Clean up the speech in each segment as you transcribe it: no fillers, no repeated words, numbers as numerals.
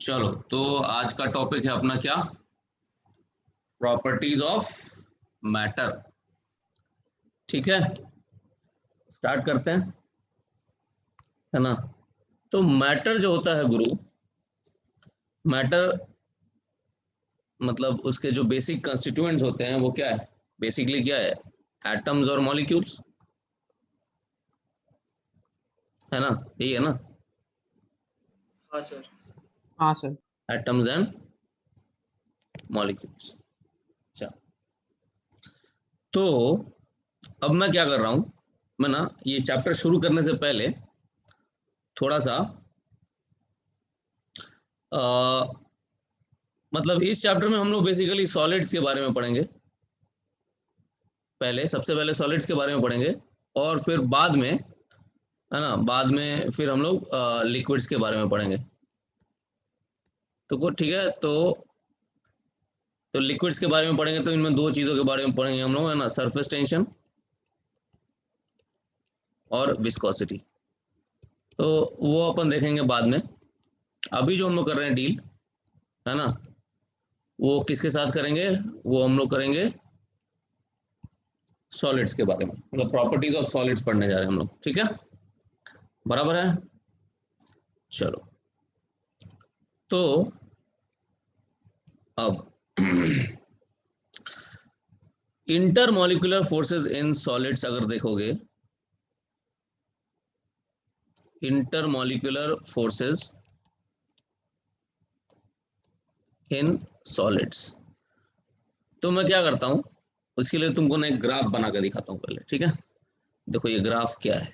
चलो, तो आज का टॉपिक है अपना क्या? Properties of matter. ठीक है, स्टार्ट करते हैं, है ना। तो मैटर जो होता है गुरु, मैटर मतलब उसके जो बेसिक कंस्टिट्यूएंट्स होते हैं वो क्या है? बेसिकली क्या है? एटम्स और मॉलिक्यूल्स, है ना। यही है ना, हाँ सर। हाँ सर। Atoms and molecules. अच्छा, तो अब मैं क्या कर रहा हूं, मैं ना ये चैप्टर शुरू करने से पहले थोड़ा सा मतलब इस चैप्टर में हम लोग बेसिकली सॉलिड्स के बारे में पढ़ेंगे। सबसे पहले सॉलिड्स के बारे में पढ़ेंगे, और फिर बाद में, है ना, बाद में फिर हम लोग लिक्विड्स के बारे में पढ़ेंगे। तो ठीक है, तो लिक्विड्स के बारे में पढ़ेंगे तो इनमें दो चीज़ों के बारे में पढ़ेंगे हम लोग, है ना, सरफेस टेंशन और विस्कोसिटी। तो वो अपन देखेंगे बाद में। अभी जो हम लोग कर रहे हैं डील, है ना, वो किसके साथ करेंगे? वो हम लोग करेंगे सॉलिड्स के बारे में, मतलब प्रॉपर्टीज ऑफ सॉलिड्स पढ़ने जा रहे हैं हम लोग। ठीक है, बराबर है। चलो, तो अब इंटरमॉलिक्यूलर फोर्सेस इन सॉलिड्स अगर देखोगे, इंटरमॉलिक्यूलर फोर्सेस इन सॉलिड्स, तो मैं क्या करता हूं, उसके लिए तुमको ना एक ग्राफ बना के दिखाता हूं पहले। ठीक है, देखो ये ग्राफ क्या है।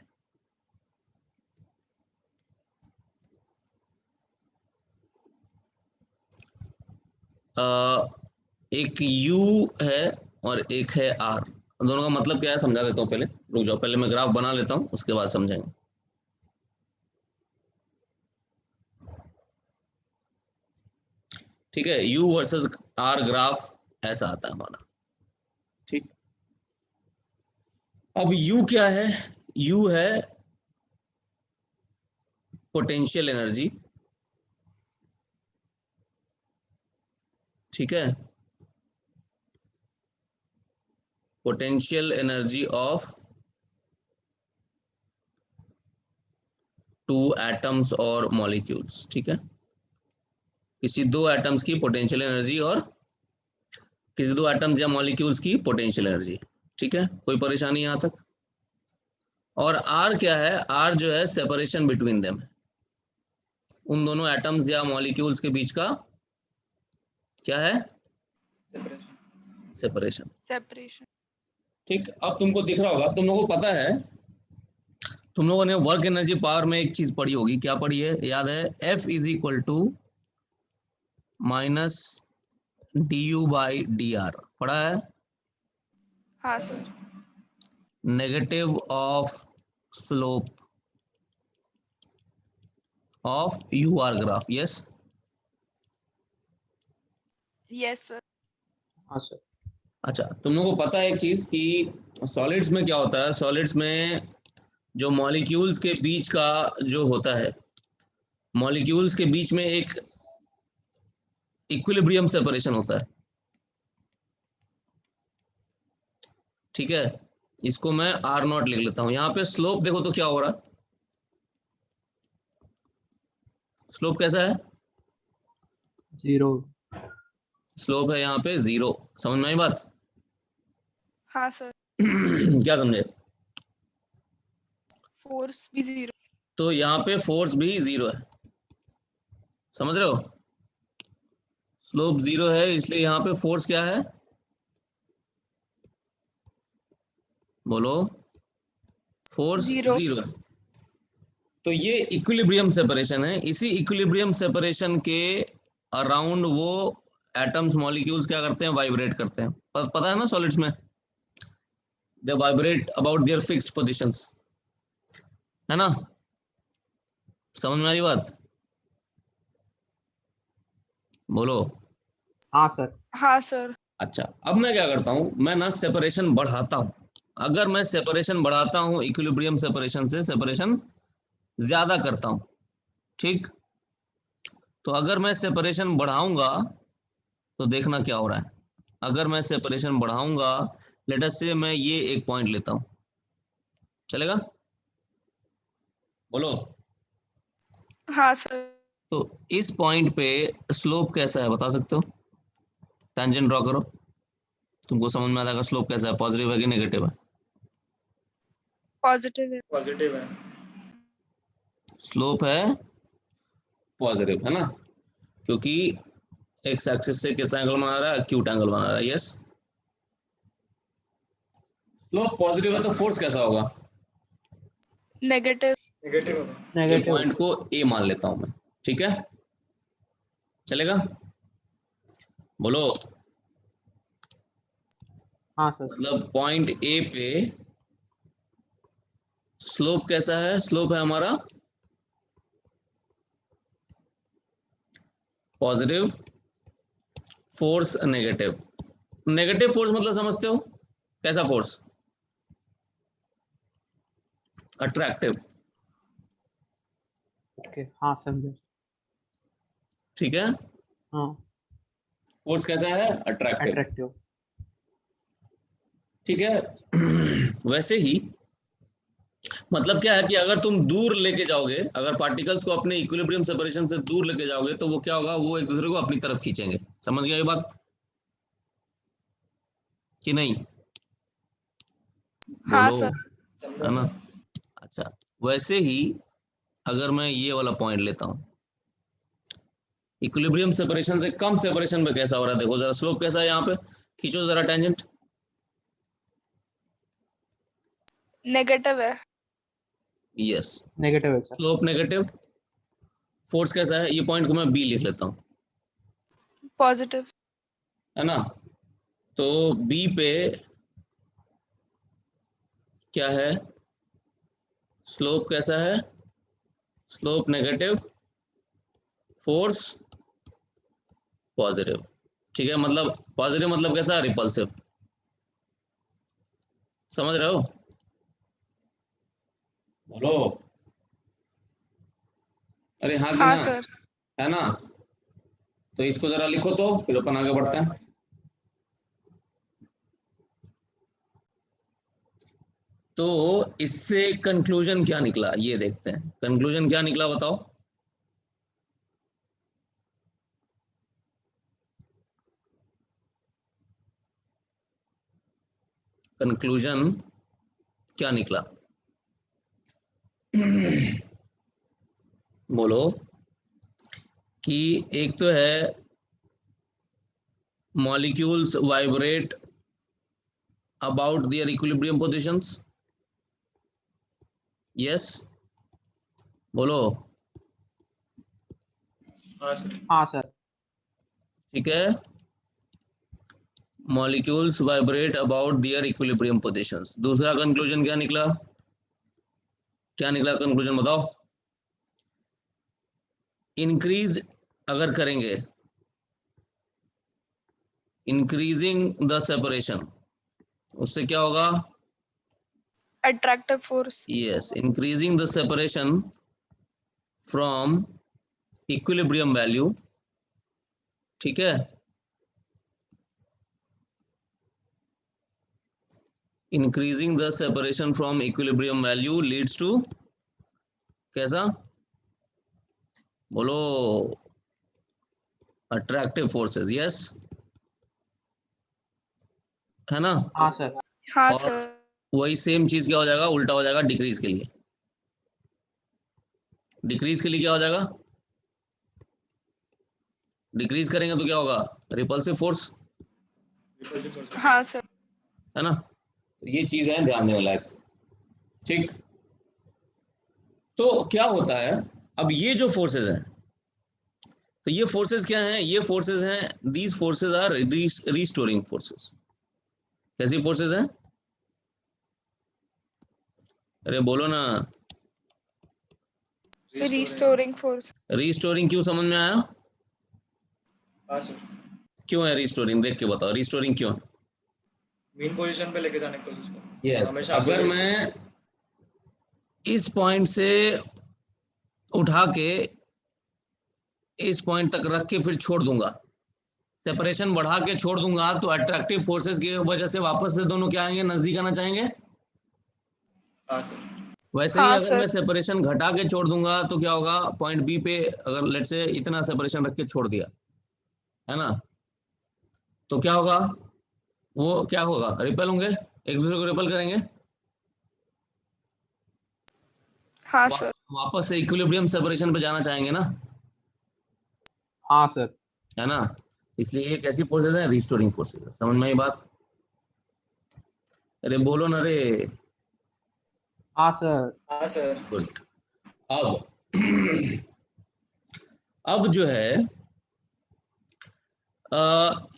एक U है और एक है R। दोनों का मतलब क्या है समझा देता हूँ पहले। रुक जाओ, पहले मैं ग्राफ बना लेता हूँ, उसके बाद समझेंगे। ठीक है, U वर्सेस R ग्राफ ऐसा आता है हमारा। ठीक, अब U क्या है? U है पोटेंशियल एनर्जी। ठीक है, potential energy of two atoms और मॉलिक्यूल्स। ठीक है, किसी दो एटम्स की पोटेंशियल एनर्जी और किसी दो एटम्स या मॉलिक्यूल्स की पोटेंशियल एनर्जी। ठीक है, कोई परेशानी यहां तक? और आर क्या है? आर जो है सेपरेशन बिटवीन देम, उन दोनों एटम्स या मॉलिक्यूल्स के बीच का क्या है? सेपरेशन। सेपरेशन। ठीक, अब तुमको दिख रहा होगा, तुम लोगों को पता है, तुम लोगों ने वर्क एनर्जी पावर में एक चीज पढ़ी होगी। क्या पढ़ी है? याद है? F is equal to minus DU/dr पढ़ा है? हाँ sir. Negative of slope of UR graph. Yes, yes sir. हाँ सर। अच्छा, तुम लोगों को पता है एक चीज कि सॉलिड्स में क्या होता है? सॉलिड्स में जो मॉलिक्यूल्स के बीच का जो होता है, मॉलिक्यूल्स के बीच में एक इक्विलिब्रियम सेपरेशन होता है। ठीक है, इसको मैं R0 लिख लेता हूं। यहां पे स्लोप देखो तो क्या हो रहा है? स्लोप कैसा है? 0। स्लोप है यहाँ पे 0। समझ में आई बात? हाँ सर। क्या समझे? फोर्स भी 0। तो यहाँ पे फोर्स भी 0 है, समझ रहे हो? स्लोप 0 है, इसलिए यहाँ पे फोर्स क्या है? बोलो, फोर्स 0। 0 है। तो ये इक्विलिब्रियम सेपरेशन है। इसी इक्विलिब्रियम सेपरेशन के अराउंड वो एटम्स मॉलिक्यूल्स क्या करते हैं? वाइब्रेट करते हैं। पता है ना, सॉलिड्स में they vibrate about their fixed positions, है ना। समझ में आ रही बात? बोलो। हाँ सर। हाँ सर। अच्छा, अब मैं क्या करता हूं, मैं ना सेपरेशन बढ़ाता हूं। अगर मैं सेपरेशन बढ़ाता हूं इक्विलिब्रियम सेपरेशन से, सेपरेशन ज्यादा करता हूं, ठीक, तो अगर मैं सेपरेशन बढ़ाऊंगा तो देखना क्या हो रहा है। अगर मैं सेपरेशन बढ़ाऊंगा, लेट अस से मैं ये एक पॉइंट लेता हूं, चलेगा? बोलो। हाँ सर। तो इस पॉइंट पे स्लोप कैसा है बता सकते हो? टेंजेंट ड्रॉ करो, तुमको समझ में आ जाएगा स्लोप कैसा है, पॉजिटिव है कि नेगेटिव है। पॉजिटिव है। पॉजिटिव है। स्लोप है पॉजिटिव, है ना? क्योंकि एक्स एक्सिस से किस एंगल बना रहा है, एक्यूट एंगल बना रहा है। यस, स्लोप पॉजिटिव है तो फोर्स कैसा होगा? नेगेटिव। नेगेटिव होगा। ये नेगेटिव। पॉइंट को ए मान लेता हूं मैं, ठीक है? चलेगा? बोलो। हाँ सर। मतलब पॉइंट ए पे स्लोप कैसा है? स्लोप है हमारा positive, force negative. Negative force मतलब समझते हो कैसा फोर्स? अट्रैक्टिव, ओके, हाँ समझे। ठीक है? हाँ, फोर्स कैसा है? Attractive, attractive. ठीक है? वैसे ही मतलब क्या है कि अगर तुम दूर लेके जाओगे, अगर पार्टिकल्स को अपने इक्विलिब्रियम सेपरेशन से दूर लेके जाओगे तो वो क्या होगा, वो एक दूसरे को अपनी तरफ खींचेंगे। समझ गए ये बात कि नहीं? हाँ बोलो, सर। समझा है ना? सर। अच्छा, वैसे ही अगर मैं ये वाला पॉइंट लेता हूं, इक्विलिब्रियम सेपरेशन से कम सेपरेशन पे कैसा हो रहा है, देखो जरा स्लोप कैसा है यहाँ पे, खींचो जरा टेंजेंट। नेगेटिव है। यस, नेगेटिव है सर। Slope negative. फोर्स कैसा है, ये पॉइंट को मैं बी लिख लेता हूँ, पॉजिटिव। है ना? तो बी पे क्या है, स्लोप कैसा है? स्लोप नेगेटिव, फोर्स पॉजिटिव, ठीक है? मतलब पॉजिटिव मतलब कैसा, रिपल्सिव। समझ रहे हो? बोलो। अरे हाँ कि हाँ ना, सर। है ना? तो इसको जरा लिखो तो फिर अपन आगे बढ़ते हैं। तो इससे कंक्लूजन क्या निकला ये देखते हैं, कंक्लूजन क्या निकला बताओ। कंक्लूजन क्या निकला? बोलो। कि एक तो है molecules vibrate about there equilibrium positions. Yes, बोलो। हाँ सर। हाँ सर। ठीक है, molecules vibrate about there equilibrium positions. दूसरा कंक्लूजन क्या निकला, क्या निकला कंक्लूजन बताओ। इंक्रीज अगर करेंगे, इंक्रीजिंग द सेपरेशन, उससे क्या होगा? Attractive force. Yes, increasing the separation from equilibrium value, ठीक है? Increasing the separation from equilibrium value leads to कैसा? बोलो। Attractive forces. यस, है ना? हाँ सर। हाँ और सर। वही सेम चीज क्या हो जाएगा, उल्टा हो जाएगा डिक्रीज के लिए। डिक्रीज के लिए क्या हो जाएगा, डिक्रीज करेंगे तो क्या होगा, रिपल्सिव फोर्स, रिपल्सिव फोर्स। हाँ सर। है ना? तो ये चीज है ध्यान देने लायक, ठीक? तो क्या होता है, अब ये जो फोर्सेस हैं, तो ये फोर्सेस क्या हैं, ये फोर्सेस हैं, these forces are restoring forces. कैसी फोर्सेस हैं? अरे बोलो ना। Restoring force. रिस्टोरिंग क्यों, समझ में आया? हाँ सर। क्यों है रिस्टोरिंग, देख के बताओ रिस्टोरिंग क्यों है? मेन पोजीशन पे लेके जाने की कोशिश करो। यस, हमेशा अगर opposite। मैं इस पॉइंट से उठा के इस पॉइंट तक रख के फिर छोड़ दूंगा, सेपरेशन बढ़ा के छोड़ दूंगा, तो अट्रैक्टिव फोर्सेस की वजह से वापस से दोनों क्या आएंगे, नजदीक आना चाहेंगे। हाँ सर। वैसे ही हाँ अगर मैं सर। सेपरेशन घटा के छोड़ दूंगा तो क्या होगा, पॉइंट बी पे अगर लेट से इतना सेपरेशन रख के छोड़ दिया है ना, तो क्या होगा, वो क्या होगा, रिपेल होंगे, एक दूसरे को रिपेल करेंगे, हाँ सर। वापस से इक्विलिब्रियम सेपरेशन पे जाना चाहेंगे ना, हाँ सर। है ना। इसलिए ये कैसी फोर्सेस है, रिस्टोरिंग फोर्सेस है। समझ में आई बात, अरे बोलो ना रे। हाँ सर। हाँ सर। गुड। अब अब जो है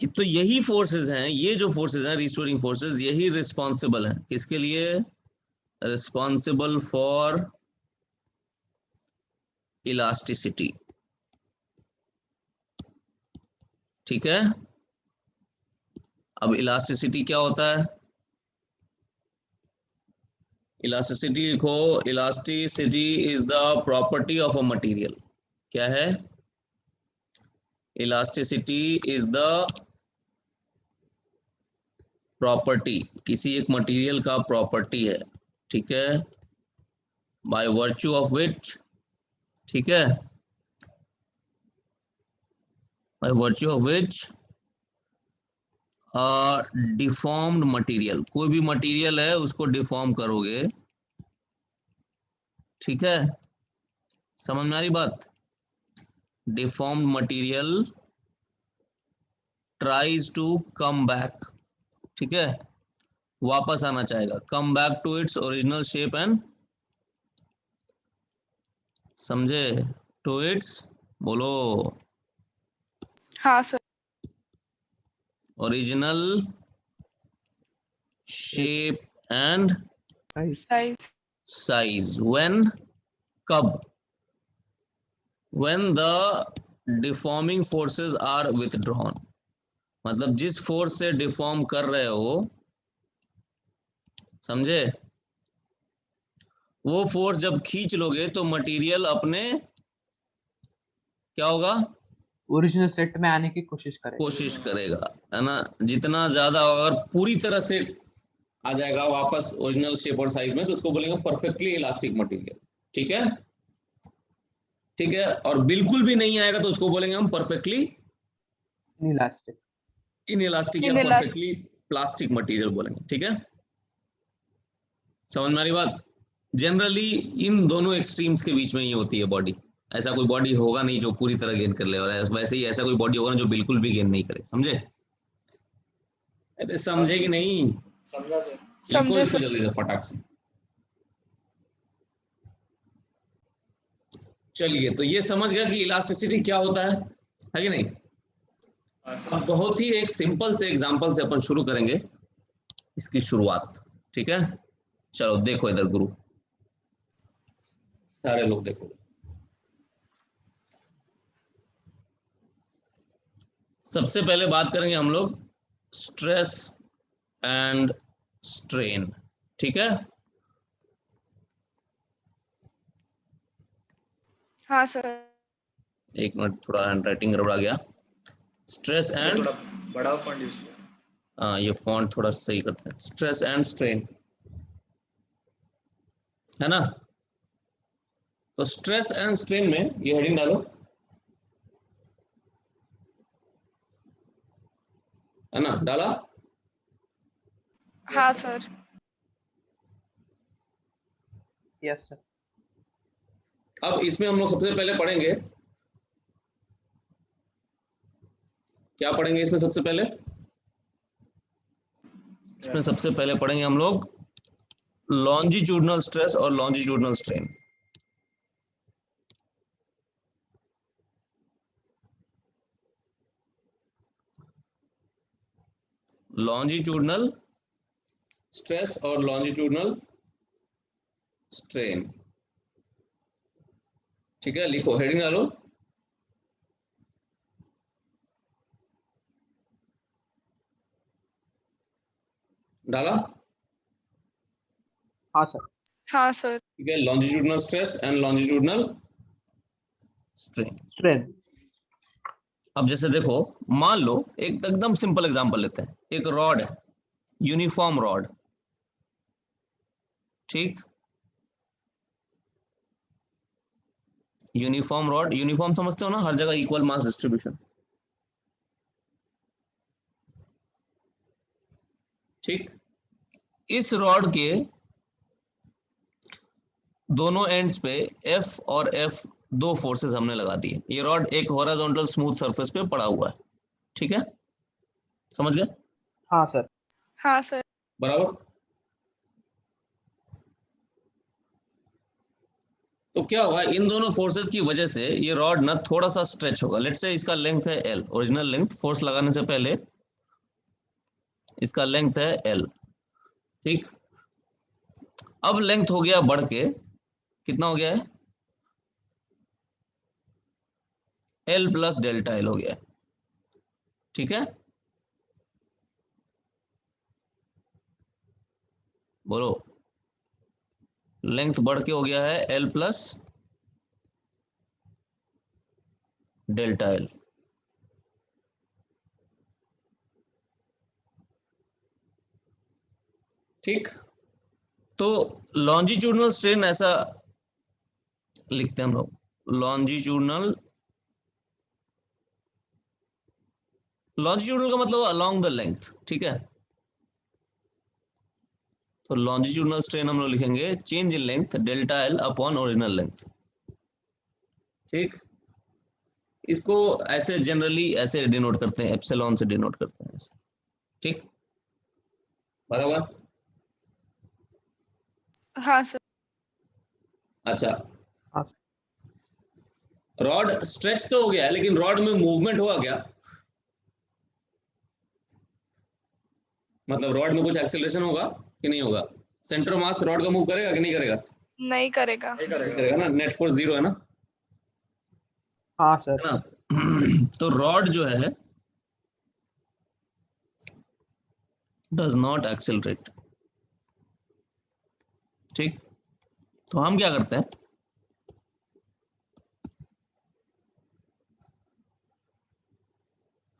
तो यही फोर्सेस हैं, ये जो फोर्सेस हैं रिस्टोरिंग फोर्सेस, यही रिस्पॉन्सिबल हैं किसके लिए, रिस्पॉन्सिबल फॉर इलास्टिसिटी। ठीक है, अब इलास्टिसिटी क्या होता है, इलास्टिसिटी लिखो, elasticity is the property of a material. क्या है, इलास्टिसिटी इज द प्रॉपर्टी, किसी एक मटेरियल का प्रॉपर्टी है, ठीक है, बाय वर्च्यू ऑफ विच, ठीक है, by virtue of which deformed material, कोई भी मटेरियल है उसको डिफॉर्म करोगे, ठीक है, समझ में आ रही बात, deformed material tries to come back, ठीक है, वापस आना चाहेगा, come back to its original shape and, समझे, टू इट्स, बोलो, हाँ sir. Original shape and size. Size, when, कब, when the deforming forces are withdrawn, मतलब जिस फोर्स से डिफॉर्म कर रहे हो, समझे, वो फोर्स जब खींच लोगे तो मटेरियल अपने क्या होगा, ओरिजिनल सेट में आने की कोशिश करें। कोशिश करेगा, है ना, जितना ज्यादा अगर पूरी तरह से आ जाएगा वापस ओरिजिनल शेप और साइज में तो उसको बोलेंगे परफेक्टली इलास्टिक मटेरियल, ठीक है, ठीक है, और बिल्कुल भी नहीं आएगा तो उसको बोलेंगे हम परफेक्टली इलास्टिक। इनइलास्टिक या इनइलास्टिक। परफेक्टली प्लास्टिक मटेरियल बोलेंगे, ठीक है, समझ में आ रही बात। जनरली इन दोनों एक्सट्रीम्स के बीच में ही होती है बॉडी, ऐसा कोई बॉडी होगा नहीं जो पूरी तरह गेन कर ले, और वैसे ही ऐसा कोई बॉडी होगा ना जो बिल्कुल भी गेन नहीं करे, समझे, अरे समझे कि नहीं, समझा सर। लिखो समझे इसको सर। जल्दी से फटाक से। चलिए, तो ये समझ गया कि इलास्टिसिटी क्या होता है कि नहीं। हाँ अब सर। बहुत ही एक सिंपल से एग्जांपल से अपन शुरू करेंगे इसकी शुरुआत, ठीक है, चलो देखो इधर गुरु, सारे लोग देखो, सबसे पहले बात करेंगे हम लोग स्ट्रेस एंड स्ट्रेन, ठीक है, हाँ सर। एक मिनट, थोड़ा हैंडराइटिंग गड़बड़ा गया, स्ट्रेस सर एंड, थोड़ा बड़ा फॉन्ट यूज किया। हाँ ये फॉन्ट थोड़ा सही करते हैं, स्ट्रेस एंड स्ट्रेन, है ना, तो स्ट्रेस एंड स्ट्रेन में ये हेडिंग डालो, है ना, डाला, हाँ सर। Yes sir. अब इसमें हम लोग सबसे पहले पढ़ेंगे, क्या पढ़ेंगे इसमें सबसे पहले, इसमें सबसे पहले पढ़ेंगे हम लोग लॉन्जिट्यूडनल स्ट्रेस और लॉन्जिट्यूडनल स्ट्रेन, लॉन्जिट्यूडनल स्ट्रेस और लॉन्जिट्यूडनल स्ट्रेन, ठीक है, लिखो हेडिंग डालो, डाला, हाँ सर। हाँ सर। ठीक है, longitudinal stress and longitudinal strain, strain. अब जैसे देखो, मान लो एक एकदम सिंपल एग्जांपल लेते हैं, एक रॉड है, यूनिफॉर्म रॉड, ठीक, यूनिफॉर्म रॉड, यूनिफॉर्म समझते हो ना, हर जगह इक्वल मास डिस्ट्रीब्यूशन, ठीक। इस रॉड के दोनों एंड्स पे एफ और एफ दो फोर्सेस हमने लगा दिए, ये रॉड एक हॉरिजॉन्टल स्मूथ सरफेस पे पड़ा हुआ है, ठीक है, समझ गए? हाँ सर। हाँ सर। बराबर। तो क्या होगा, इन दोनों फोर्सेस की वजह से ये रॉड ना थोड़ा सा स्ट्रेच होगा। लेट्स से इसका लेंथ है एल, ओरिजिनल लेंथ फोर्स लगाने से पहले इसका लेंथ है एल, ठीक। अब लेंथ हो गया बढ़ के, कितना हो गया है, एल प्लस डेल्टा एल हो गया है, ठीक है। बोलो, लेंथ बढ़ के हो गया है एल प्लस डेल्टा एल, ठीक। तो लॉन्जिट्यूडनल स्ट्रेन ऐसा लिखते हैं हम लोग, लॉन्जिट्यूडनल, लॉन्जिट्यूडनल का मतलब अलोंग द लेंथ, ठीक है। तो लॉन्जिट्यूडनल स्ट्रेन हम लोग लिखेंगे change in length delta L upon original length, ठीक। इसको ऐसे जनरली ऐसे डिनोट करते हैं, एप्सिलॉन से डिनोट करते हैं ऐसे, ठीक, बराबर। हाँ सर। अच्छा, हाँ रॉड स्ट्रेच तो हो गया है, लेकिन रॉड में मूवमेंट हुआ क्या, मतलब रॉड में कुछ एक्सेलरेशन होगा कि नहीं होगा? सेंटर मास रॉड का मूव करेगा कि नहीं करेगा? नहीं करेगा। नहीं नहीं करेगा। करेगा ना, नेट फोर्स जीरो है ना, हाँ सर। है ना। तो रॉड जो है डज नॉट एक्सेलरेट, ठीक। तो हम क्या करते हैं,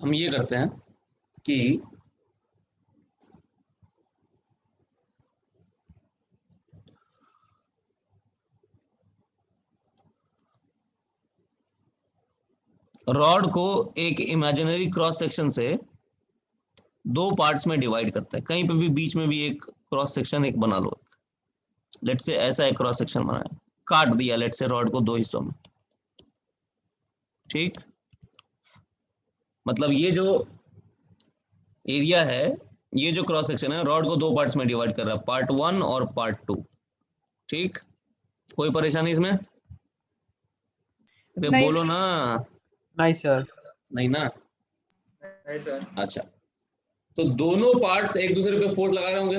हम ये करते हैं कि रॉड को एक इमेजिनरी क्रॉस सेक्शन से दो पार्ट्स में डिवाइड करते हैं, कहीं पे भी बीच में भी एक क्रॉस सेक्शन एक बना लो, लेट से ऐसा एक क्रॉस सेक्शन बनाया, काट दिया लेट से रॉड को दो हिस्सों में, ठीक। मतलब ये जो एरिया है, ये जो क्रॉस सेक्शन है, रॉड को दो पार्ट्स में डिवाइड कर रहा है, पार्ट वन और पार्ट टू, ठीक। कोई परेशानी इसमें? अरे नहीं बोलो सर। ना। नहीं सर। नहीं ना, नहीं सर। अच्छा। तो दोनों पार्ट्स एक दूसरे पे फोर्स लगा रहे होंगे,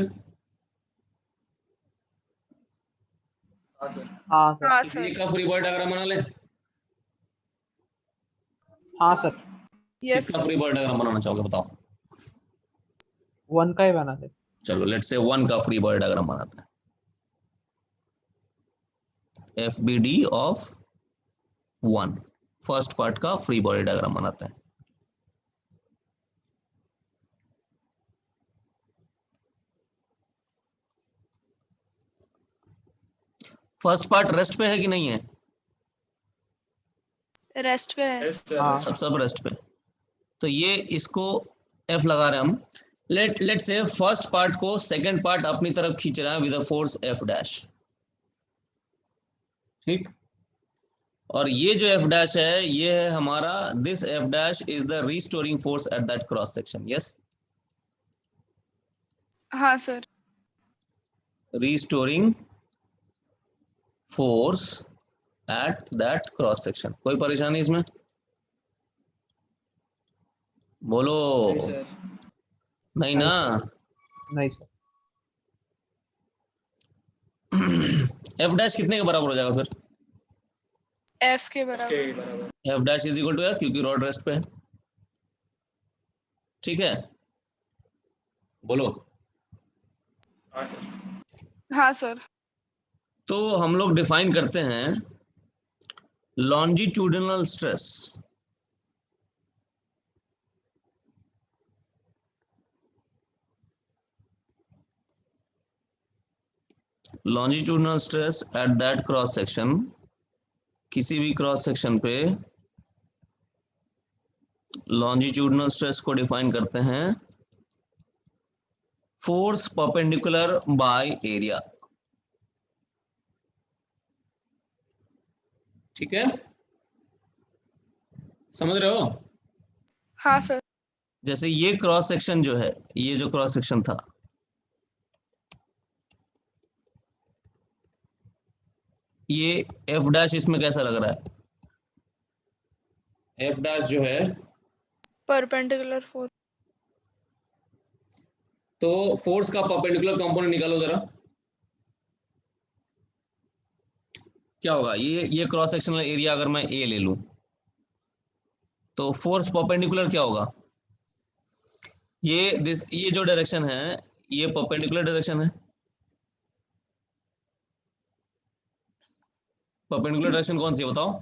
हाँ सर। हाँ सर। हाँ किसी सर। एक का फ्री बॉडी डायग्राम बना ले, हाँ सर। यस किसका सर। फ्री बॉडी डायग्राम बनाना चाहोगे बताओ? वन का ही बना दे। चलो लेट से वन का फ्री बॉडी डायग्राम बनाते हैं, F B D of one, first part का फ्री बॉडी डायग्राम बनाते हैं। फर्स्ट पार्ट रेस्ट पे है कि नहीं है? रेस्ट पे है। Yes sir. हाँ। सब रेस्ट पे। तो ये इसको एफ लगा रहे हैं हम, लेट से फर्स्ट पार्ट को सेकंड पार्ट अपनी तरफ खींच रहा है with a force F dash, ठीक। और ये जो एफ डैश है, ये है हमारा, this F dash is the restoring force at that cross section, yes, हाँ sir. Restoring force at that cross section. कोई परेशानी इसमें? बोलो। नहीं सर। नहीं नहीं ना। सर। नहीं सर। एफ डैश कितने के बराबर हो जाएगा फिर? एफ के उसके बराबर। बराबर। F dash is equal to F, क्योंकि रॉड रेस्ट पे है, ठीक है। बोलो। हाँ सर। हाँ सर। तो हम लोग डिफाइन करते हैं longitudinal stress, longitudinal stress eight that cross section, किसी भी क्रॉस सेक्शन पे लॉन्जिट्यूडनल स्ट्रेस को डिफाइन करते हैं फोर्स परपेंडिकुलर बाय एरिया। ठीक है, समझ रहे हो? हाँ सर। जैसे ये क्रॉस सेक्शन जो है, ये जो क्रॉस सेक्शन था, ये एफ डैश इसमें कैसा लग रहा है? एफ डैश जो है, परपेंडिकुलर फोर्स। तो फोर्स का परपेंडिकुलर कंपोनेंट निकालो जरा, क्या होगा? ये क्रॉस सेक्शनल एरिया अगर मैं ए ले लूं तो फोर्स परपेंडिकुलर क्या होगा? ये जो डायरेक्शन है, ये परपेंडिकुलर डायरेक्शन है। परपेंडिकुलर डायरेक्शन कौन सी है बताओ?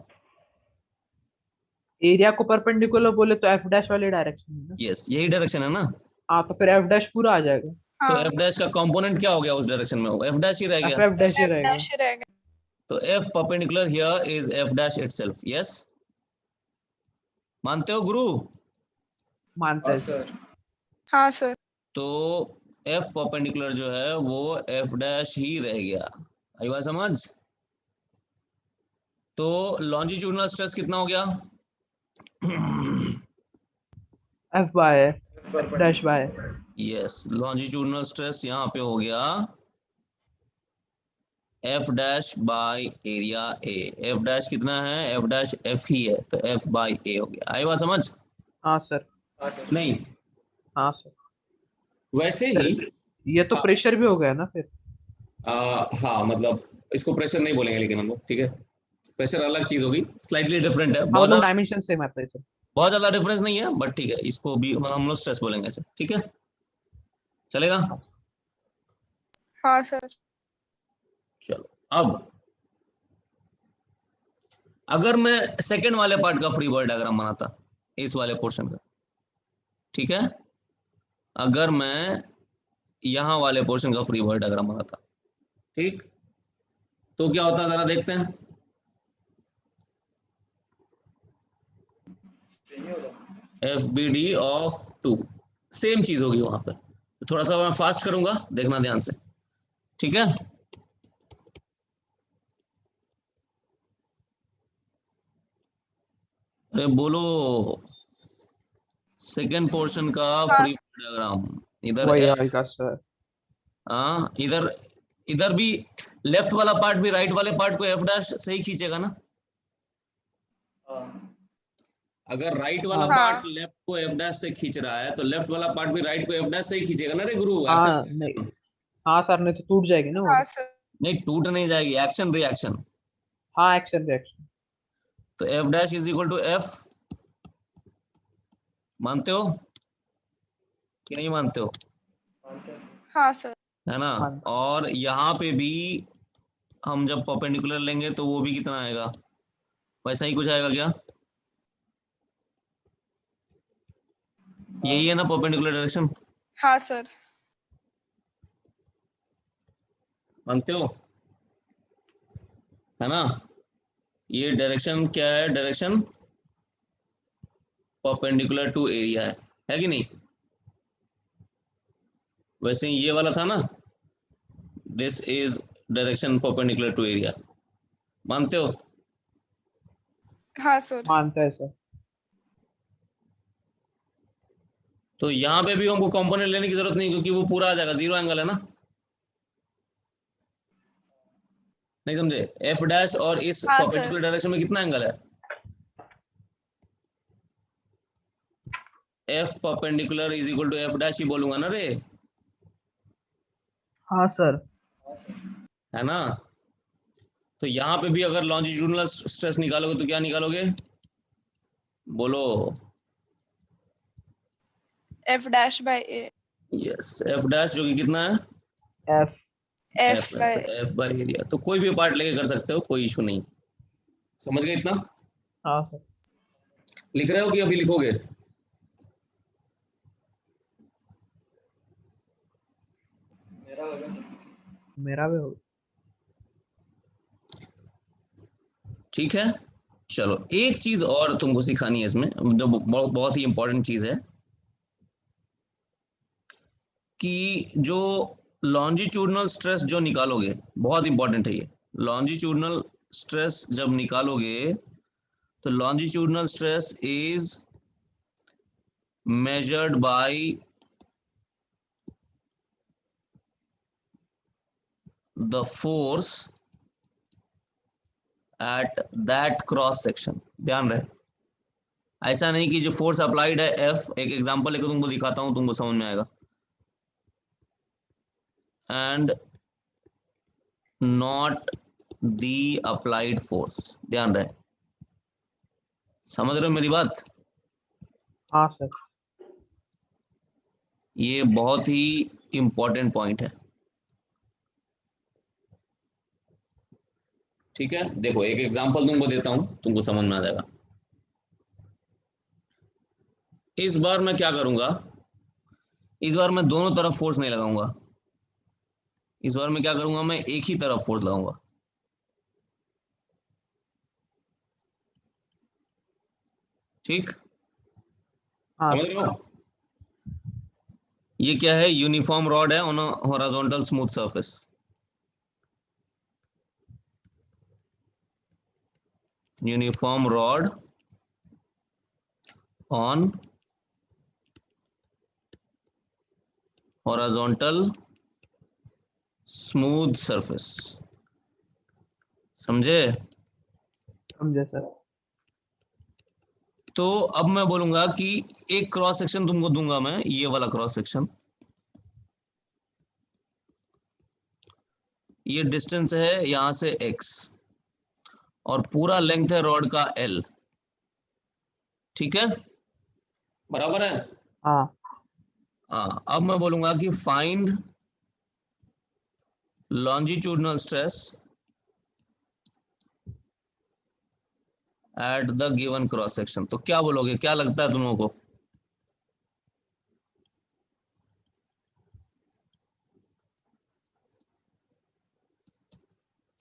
एरिया को परपेंडिकुलर बोले तो एफ डैश वाले डायरेक्शन है ना। यस, यही डायरेक्शन है ना। हाँ तो फिर एफ डैश पूरा आ जाएगा। तो हाँ, एफ डैश का कंपोनेंट क्या हो गया उस डायरेक्शन में? एफ डैश ही रह एफ गया। एफ डैश ही एफ रहेगा। डैश रहेगा। तो F perpendicular here is F dash itself. Yes, मानते हो गुरु? मानते हाँ हैं सर। सर। हाँ सर। तो एफ परपेंडिकुलर जो है वो एफ डैश ही रह गया। आई बात समझ? तो लॉन्जिट्यूडनल स्ट्रेस कितना हो गया? F by F dash perpendicular. By. Yes, longitudinal stress यहाँ पे हो गया F dash by area A. F dash कितना है? एफ डैश एफ ही है, तो एफ बाय ए हो गया। आई बात समझ? हाँ सर। हाँ सर। नहीं, हाँ सर। वैसे ही ये तो प्रेशर भी हो गया ना फिर। हाँ, मतलब इसको प्रेशर नहीं बोलेंगे लेकिन हम लोग, ठीक है? प्रेशर अलग चीज होगी, स्लाइटली डिफरेंट है, हाँ मतलब डायमेंशन सेम आता है सर। बहुत ज्यादा डिफरेंस नहीं है, बट ठीक है, इसको भी हम लोग स्ट्रेस बोलेंगे ऐसे, ठीक है? चलेगा? हाँ सर। चलो, अब अगर मैं सेकंड वाले पार्ट का फ्री बॉडी डायग्राम बनाता, इस वाले पोर्शन का, ठीक है? अगर मैं यहां वाले पोर्शन का फ्री बॉडी डायग्राम बनाता, ठीक, तो क्या होता है जरा देखते हैं। सेम ही होगा। F B D of 2, same चीज होगी वहां पर। थोड़ा सा मैं फास्ट करूंगा, देखना ध्यान से, ठीक है? अरे बोलो, सेकेंड पोर्शन का हाँ फ्री डायग्राम। इधर वही एफ, आएगा सर। हाँ, इधर इधर भी लेफ्ट वाला पार्ट भी राइट वाले पार्ट को एफ डैश से ही खींचेगा ना। हाँ अगर राइट वाला हाँ। पार्ट हाँ। लेफ्ट को एफ डैश से खींच रहा है तो लेफ्ट वाला पार्ट भी राइट को एफ डैश से ही खींचेगा ना रे गुरु। हाँ एक्शन, नहीं। हाँ सर नहीं तो टूट जाएगी ना वो। हाँ सर। नहीं टूट नहीं जाएगी, एक्शन रिएक्शन। हाँ एक्शन रिएक्शन। तो F dash is equal to F, मानते हो कि नहीं मानते हो? मानते हैं सर। हाँ सर। है ना? मान। और यहाँ पे भी हम जब परपेंडिकुलर लेंगे तो वो भी कितना आएगा? वैसा ही कुछ आएगा क्या? हाँ यही है सर। ना परपेंडिकुलर डायरेक्शन, हाँ सर। मानते हो? है ना? ये डायरेक्शन क्या है? डायरेक्शन परपेंडिकुलर टू एरिया है कि नहीं? वैसे ही ये वाला था ना, this is direction perpendicular to area, मानते हो? हाँ सर। मानते हैं सर। तो यहाँ पे भी हमको कंपोनेंट लेने की जरूरत नहीं, क्योंकि वो पूरा आ जाएगा, जीरो एंगल है ना। नहीं समझे? एफ डैश और इस हाँ सर। परपेंडिकुलर डायरेक्शन में कितना एंगल है? F perpendicular is equal to F dash ही बोलूंगा ना रे, हाँ सर। हाँ सर। है ना? तो यहाँ पे भी अगर लॉन्जिट्यूडनल स्ट्रेस निकालोगे तो क्या निकालोगे? बोलो। F dash by A. Yes, F dash जो कि कितना है? F. F by. F by area. तो कोई भी पार्ट लेके कर सकते हो, कोई इशू नहीं। समझ गए इतना? हाँ सर। लिख रहे हो कि अभी लिखोगे? मेरा होगा सर। मेरा भी होगा। ठीक है, चलो एक चीज और तुमको सिखानी है इसमें, जो बहुत ही इंपॉर्टेंट चीज है, कि जो लॉन्जिट्यूडनल स्ट्रेस जो निकालोगे, बहुत इंपॉर्टेंट है ये, लॉन्जिट्यूडनल स्ट्रेस जब निकालोगे तो longitudinal stress is measured by the force at that cross section। ध्यान रहे, ऐसा नहीं कि जो फोर्स अप्लाइड है F, एक एग्जांपल लेकर तुमको दिखाता हूं, तुमको समझ में आएगा, and not the applied force. ध्यान रहे, समझ रहे हो मेरी बात? हाँ सर। ये बहुत ही इंपॉर्टेंट पॉइंट है, ठीक है। देखो एक एग्जांपल तुमको देता हूं, तुमको समझ में आ जाएगा। इस बार मैं क्या करूंगा, इस बार मैं दोनों तरफ फोर्स नहीं लगाऊंगा, इस बार मैं क्या करूंगा, मैं एक ही तरफ फोर्स लगाऊंगा। ठीक, हाँ समझ रहे हो? ये क्या है, यूनिफॉर्म रॉड है on a horizontal smooth surface. Uniform rod on horizontal smooth surface, समझे? समझे सर। तो अब मैं बोलूंगा कि एक क्रॉस सेक्शन तुमको दूंगा मैं, ये वाला क्रॉस सेक्शन, ये डिस्टेंस है यहां से x, और पूरा लेंथ है रॉड का L, ठीक है, बराबर है? हाँ हाँ, अब मैं बोलूंगा कि find longitudinal stress at the given cross section. तो क्या बोलोगे, क्या लगता है तुम लोगों को?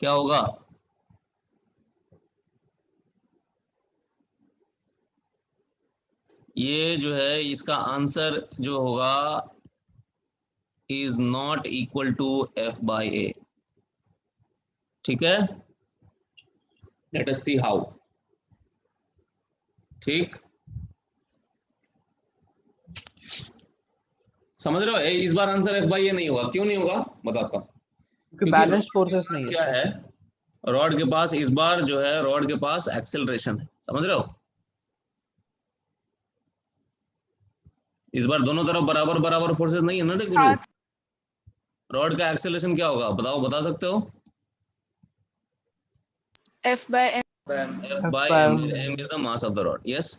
क्या होगा? ये जो है इसका आंसर जो होगा is not equal to F by A, ठीक है। Let us see how. ठीक, समझ रहे हो? इस बार आंसर F बाई A नहीं होगा, क्यों नहीं होगा बताता हूं। क्योंकि बैलेंस फोर्सेस नहीं है। क्या है, रॉड के पास इस बार जो है, रॉड के पास एक्सेलरेशन है, समझ रहे हो? इस बार दोनों तरफ बराबर बराबर फोर्सेस नहीं है ना गुरु। हाँ रॉड का एक्सेलरेशन क्या होगा बताओ, बता सकते हो? F by M। F F by by M, M। M is the mass of the rod, yes.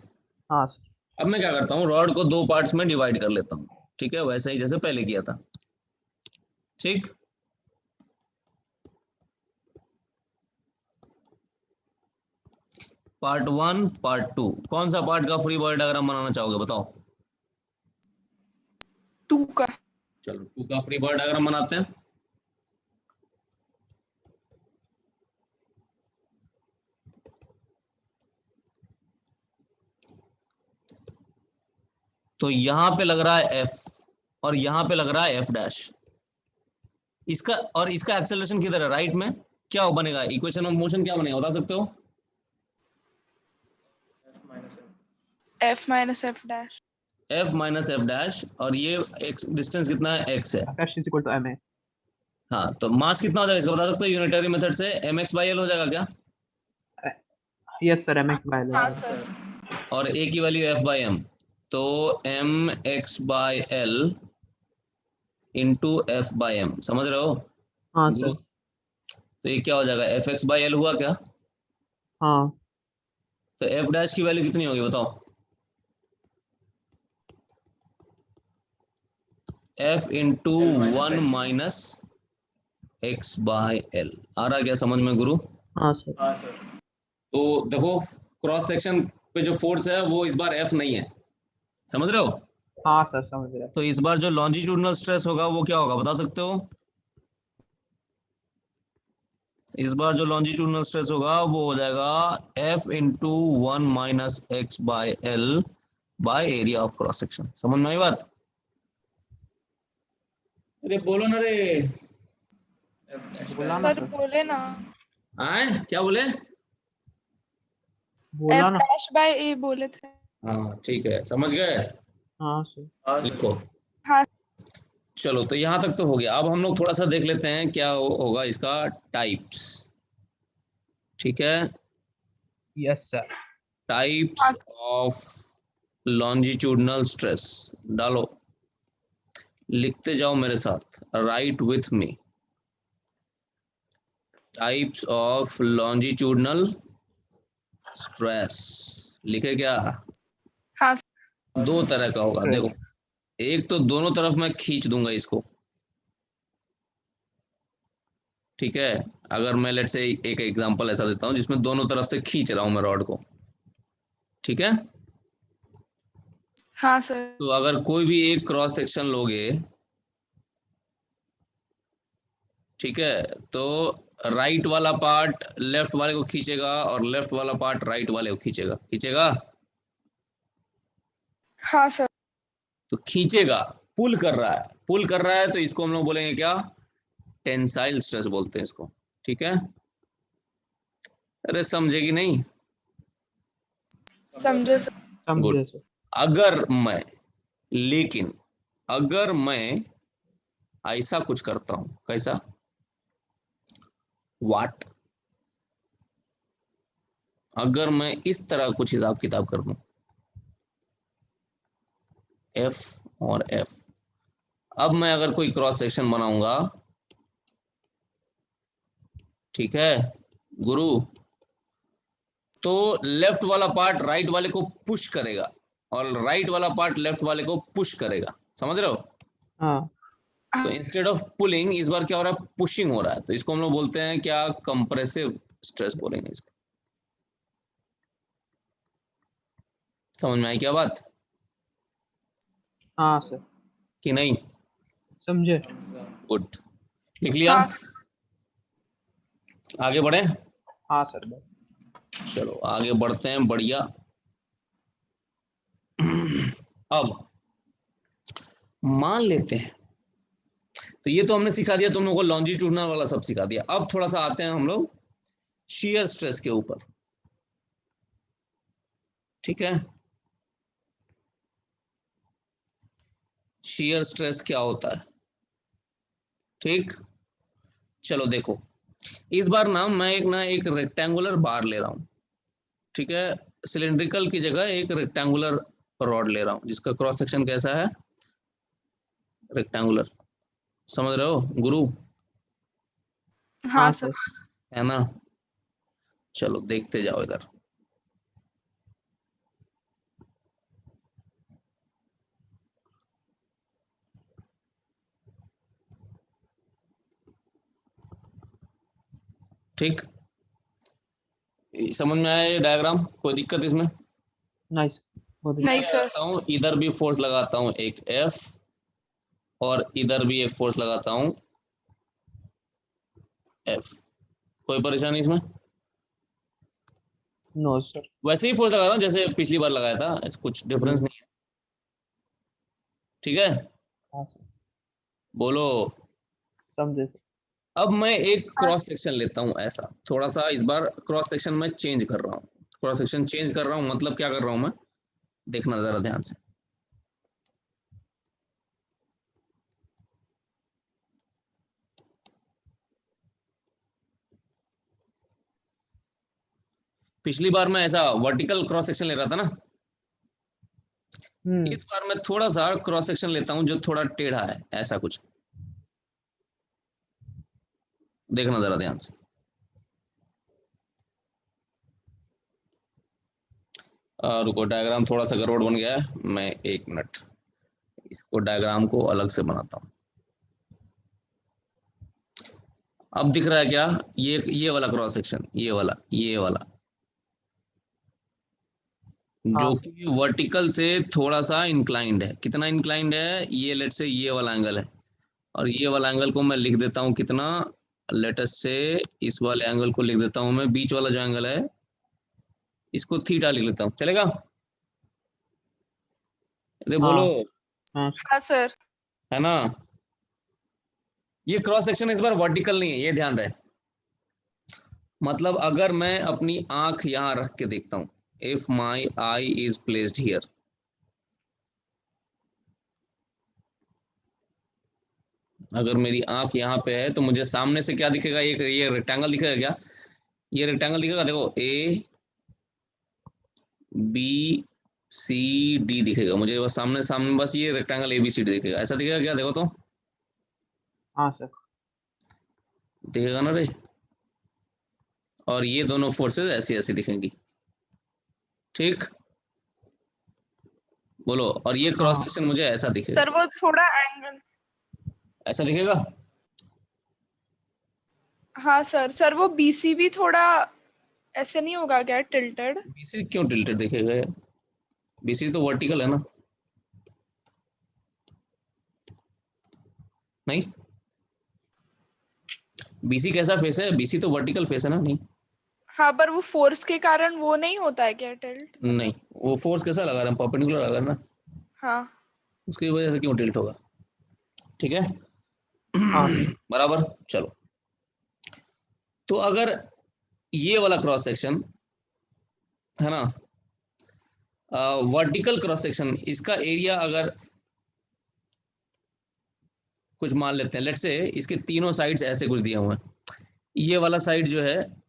हाँ सर। अब मैं क्या करता हूँ, रॉड को दो पार्ट्स में डिवाइड कर लेता हूँ, ठीक है, वैसे ही जैसे पहले किया था। ठीक, पार्ट 1 पार्ट 2, कौन सा पार्ट का फ्री बॉडी डायग्राम बनाना चाहोगे बताओ? 2 का। चलो 2 का फ्री बॉडी डायग्राम बनाते हैं। तो यहां पे लग रहा है F, और यहां पे लग रहा है F डैश। इसका और इसका एक्सेलरेशन किधर है, राइट में। क्या बनेगा, इक्वेशन ऑफ मोशन क्या बनेगा, बता सकते हो? F minus F dash। F minus F dash, और ये x डिस्टेंस कितना है, x है। F is equal to ma। हाँ, तो मास कितना हो जाएगा इसका बता सकते हो यूनिटरी मेथड से? mx बाई l हो जाएगा क्या? Yes sir, mx by l। हाँ Yes, सर। sir। और a की वैल्यू F बाई m, तो mx by l into F by m, समझ रहे हो? हाँ गुरु, सर। तो ये क्या हो जाएगा, fx बाई l हुआ क्या? हाँ तो F डैश की वैल्यू कितनी होगी बताओ? F into L minus 1 X। Minus x by l। आ रहा क्या समझ में गुरु? हाँ सर। हाँ सर। तो देखो क्रॉस सेक्शन पे जो फोर्स है वो इस बार F नहीं है, समझ रहे हो? हाँ सर समझ रहे हैं। तो इस बार जो लॉन्जिट्यूडनल स्ट्रेस होगा वो क्या होगा बता सकते हो? इस बार जो लॉन्जिट्यूडनल स्ट्रेस होगा वो हो जाएगा F into 1 minus x by L by area of cross section. समझ में आई बात? अरे बोलो ना रे। बोला ना सर सर, बोले ना, आए क्या बोले? बोला F ना। डैश बाय ए बोले थे। हाँ ठीक है, समझ गए। हाँ सर। लिखो। हाँ चलो तो यहां तक तो हो गया। अब हम लोग थोड़ा सा देख लेते हैं क्या होगा इसका टाइप्स। ठीक है, yes sir. Types of longitudinal stress डालो, लिखते जाओ मेरे साथ, right with me. Types of longitudinal stress लिखे क्या? हाँ दो तरह का होगा देखो। एक तो दोनों तरफ मैं खींच दूंगा इसको, ठीक है। अगर मैं लेट से एक एग्जांपल ऐसा देता हूं जिसमें दोनों तरफ से खींच रहा हूं मैं रॉड को, ठीक है। हाँ सर। तो अगर कोई भी एक क्रॉस सेक्शन लोगे, ठीक है, तो राइट वाला पार्ट लेफ्ट वाले को खींचेगा और लेफ्ट वाला पार्ट राइट वाले को खींचेगा, खींचेगा। हाँ सर। तो खींचेगा, पुल कर रहा है, पुल कर रहा है, तो इसको हम लोग बोलेंगे क्या? टेंसाइल स्ट्रेस बोलते हैं इसको, ठीक है। अरे समझे कि नहीं? समझो सर। समझे सर। अगर मैं, लेकिन अगर मैं ऐसा कुछ करता हूं, कैसा? वाट? अगर मैं इस तरह कुछ हिसाब किताब कर दूं, एफ और एफ, अब मैं अगर कोई क्रॉस सेक्शन बनाऊंगा, ठीक है गुरु, तो लेफ्ट वाला पार्ट राइट वाले को पुश करेगा और राइट वाला पार्ट लेफ्ट वाले को पुश करेगा, समझ रहे हो? हाँ तो इंस्टेड ऑफ पुलिंग इस बार क्या हो रहा है? पुशिंग हो रहा है। तो इसको हम लोग बोलते हैं क्या? कंप्रेसिव स्ट्रेस बोलेंगे इसको। समझ में आई क्या बात हाँ सर, कि नहीं? समझे। गुड, लिख लिया। हाँ आगे बढ़े। हाँ सर बस। चलो आगे बढ़ते हैं, बढ़िया। अब मान लेते हैं, तो ये तो हमने सिखा दिया तुम लोगों को, लॉन्जिट्यूडनल वाला सब सिखा दिया। अब थोड़ा सा आते हैं हम लोग शियर स्ट्रेस के ऊपर, ठीक है। शियर स्ट्रेस क्या होता है? ठीक, चलो देखो, इस बार ना मैं एक रेक्टेंगुलर बार ले रहा हूं, ठीक है। सिलिंड्रिकल की जगह एक रेक्टेंगुलर रॉड ले रहा हूं जिसका क्रॉस सेक्शन कैसा है? रेक्टेंगुलर। समझ रहे हो गुरु? हाँ हाँ सर। सर। है ना? चलो देखते जाओ इधर। ठीक, समझ में आया ये डायग्राम? कोई दिक्कत इसमें? नाइस। बहुत मैं नहीं अच्छा। सर। लगाता हूँ इधर भी फोर्स लगाता हूँ एक एफ, और इधर भी एक फोर्स लगाता हूँ एफ। कोई परेशानी इसमें? No sir. वैसे ही फोर्स लगा रहा हूँ जैसे पिछली बार लगाया था, कुछ डिफरेंस नहीं है, ठीक है। हाँ सर, बोलो। समझे सर। अब मैं एक हाँ क्रॉस सेक्शन लेता हूँ ऐसा, थोड़ा सा इस बार क्रॉस सेक्शन में चेंज कर रहा हूँ। क्रॉस सेक्शन चेंज कर रहा हूँ मतलब क्या कर रहा हूँ मैं? देखना जरा ध्यान से। पिछली बार मैं ऐसा वर्टिकल क्रॉस सेक्शन ले रहा था ना, इस बार मैं थोड़ा सा क्रॉस सेक्शन लेता हूं जो थोड़ा टेढ़ा है, ऐसा कुछ। देखना जरा ध्यान से। रुको, डायग्राम थोड़ा सा गड़बड़ बन गया है, मैं एक मिनट इसको डायग्राम को अलग से बनाता हूं। अब दिख रहा है क्या? ये वाला क्रॉस सेक्शन, ये वाला हाँ जो सर। कि वर्टिकल से थोड़ा सा इंक्लाइंड है। कितना इंक्लाइंड है? ये लेट से ये वाला एंगल है, और ये वाला एंगल को मैं लिख देता हूं कितना? लेट अस से इस वाले एंगल को लिख देता हूं मैं, बीच वाला जो एंगल है इसको थीटा लिख लेता हूं, चलेगा? अरे बोलो, हाँ हाँ सर। है ना? ये क्रॉस सेक्शन इस बार वर्टिकल नहीं है, ये ध्यान रहे। मतलब अगर मैं अपनी आंख यहां रख के देखता हूं, if my I is placed here, अगर मेरी आंख यहाँ पे है तो मुझे सामने से क्या दिखेगा? ये रेक्टेंगल दिखेगा क्या? ये रेक्टेंगल दिखेगा, देखो ए बी सी डी दिखेगा मुझे, बस सामने सामने बस ये rectangle A B C D दिखेगा, ऐसा दिखेगा क्या? देखो तो, हाँ सर। दिखेगा ना रे? और ये दोनों फोर्सेस ऐसी ऐसी दिखेंगी, ठीक? बोलो, और ये क्रॉस हाँ सेक्शन मुझे ऐसा दिखेगा, सर वो थोड़ा एंगल। ऐसा दिखेगा। हाँ सर। सर वो बीसी भी थोड़ा ऐसे नहीं होगा क्या, टिल्टेड? बीसी क्यों टिल्टेड दिखेगा यार? बीसी तो वर्टिकल है ना? नहीं, बीसी कैसा फेस है? बीसी तो वर्टिकल फेस है ना? नहीं हाँ, पर वो फोर्स के कारण वो नहीं होता है क्या टिल्ट? नहीं, वो फोर्स कैसा लगा रहे हैं? परपेंडिकुलर लगा रहे हैं ना, हाँ उसकी वजह से क्यों टिल्ट होगा? ठीक है। हाँ बराबर, चलो। तो अगर ये वाला क्रॉस सेक्शन है ना, वर्टिकल क्रॉस सेक्शन, इसका एरिया अगर कुछ मान लेते हैं, लेट से इसके तीनों साइड्स ऐसे कुछ दिए हुए हैं, ये वाला साइड जो है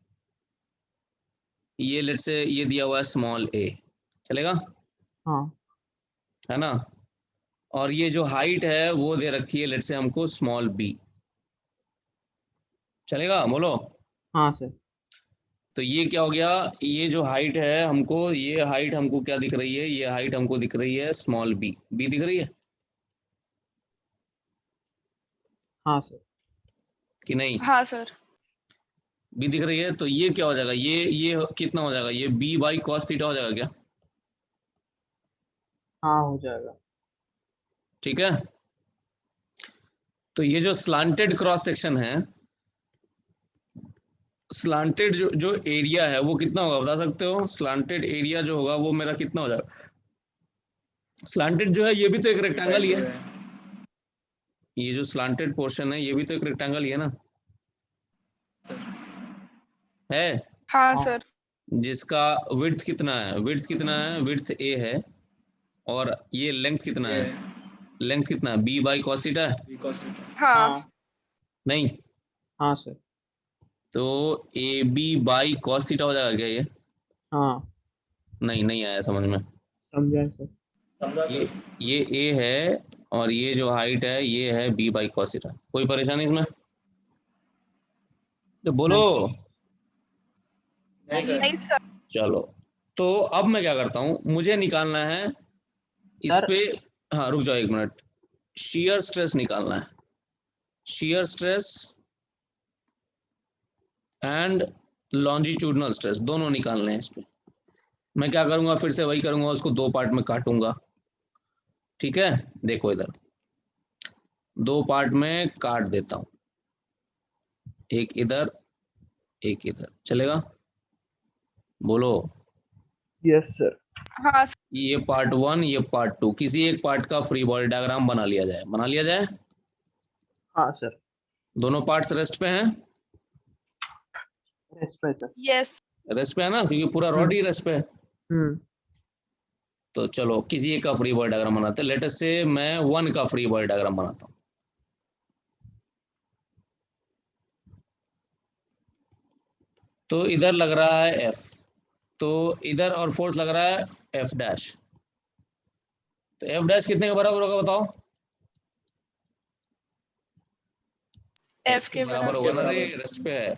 ये लेट से ये दिया हुआ है स्मॉल ए, चलेगा? हाँ है ना? और ये जो हाइट है वो दे रखी है लेट से हमको स्मॉल बी, चलेगा? बोलो। हाँ सर। तो ये क्या हो गया? ये जो हाइट है हमको, ये हाइट हमको क्या दिख रही है? ये हाइट हमको दिख रही है स्मॉल बी, बी दिख रही है हाँ सर। कि नहीं? हाँ सर। बी दिख रही है, तो ये क्या हो जाएगा? ये कितना हो जाएगा? ये बी बाई कॉस थीटा हो जाएगा क्या? हाँ हो जाएगा। ठीक है। तो ये जो स्लांटेड क्रॉस सेक्शन है, स्लांटेड जो जो एरिया है वो कितना होगा बता सकते हो? स्लांटेड एरिया जो होगा वो मेरा कितना हो जाएगा? स्लांटेड जो है ये भी तो एक रेक्टेंगल ही है, ये जो स्लांटेड पोर्शन है ये भी तो एक रेक्टेंगल ही है ना? है, हाँ हाँ सर। जिसका विड्थ कितना है? विड्थ कितना है? विड्थ ए है, और ये लेंथ कितना है? लेंथ कितना है? बी बाई कॉस थीटा है? हाँ हाँ नहीं, हाँ सर। तो A B by cos theta हो जाएगा क्या ये? हाँ नहीं, नहीं आया समझ में। समझा सर। ये ए है, और ये जो हाइट है ये है बी बाई कॉस थीटा। कोई परेशानी इसमें? तो बोलो। नहीं सर। चलो, तो अब मैं क्या करता हूं, मुझे निकालना है इस सर पे, हाँ रुक जाओ एक मिनट, शियर स्ट्रेस निकालना है, shear stress and longitudinal stress दोनों निकालने हैं इस पे। मैं क्या करूंगा, फिर से वही करूंगा, उसको दो पार्ट में काटूंगा, ठीक है? देखो इधर, दो पार्ट में काट देता हूं, एक इधर एक इधर, चलेगा? बोलो। Yes sir. हाँ सर। ये पार्ट वन, ये पार्ट टू, किसी एक पार्ट का फ्री बॉडी डायग्राम बना लिया जाए, बना लिया जाए। हाँ सर। दोनों पार्ट्स रेस्ट पे हैं? रेस्ट पे सर। यस। रेस्ट पे है ना, क्योंकि पूरा रॉड ही रेस्ट पे है। हम्म। तो चलो किसी एक का फ्री बॉडी डायग्राम बनाते हैं, लेटेस्ट से मैं वन का फ्री बॉडी डायग्राम बनाता हूँ। तो इधर लग रहा है एफ, तो इधर और फोर्स लग रहा है एफ डैश, तो एफ डैश कितने के बराबर होगा बताओ? एफ के बराबर बराबर। होगा ना रे, रेस्ट पे है।